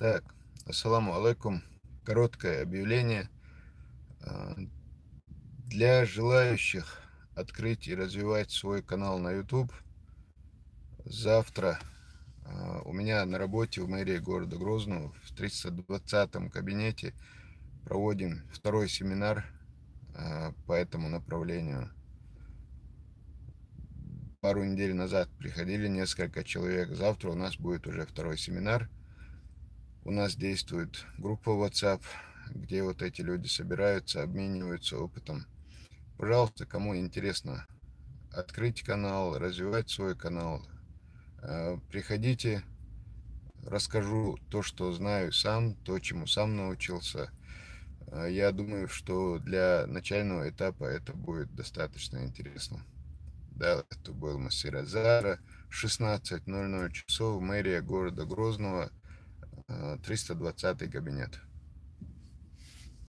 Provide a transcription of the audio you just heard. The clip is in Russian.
Так, ассаламу алейкум. Короткое объявление. А, Для желающих открыть и развивать свой канал на YouTube, завтра у меня на работе в мэрии города Грозного в 320-м кабинете проводим второй семинар по этому направлению. Пару недель назад приходили несколько человек. Завтра у нас будет уже второй семинар. У нас действует группа WhatsApp, где вот эти люди собираются, обмениваются опытом. Пожалуйста, кому интересно открыть канал, развивать свой канал, приходите, расскажу то, что знаю сам, то, чему сам научился. Я думаю, что для начального этапа это будет достаточно интересно. Да, это был Масир Азара, 16:00 часов, мэрия города Грозного, 320 кабинет.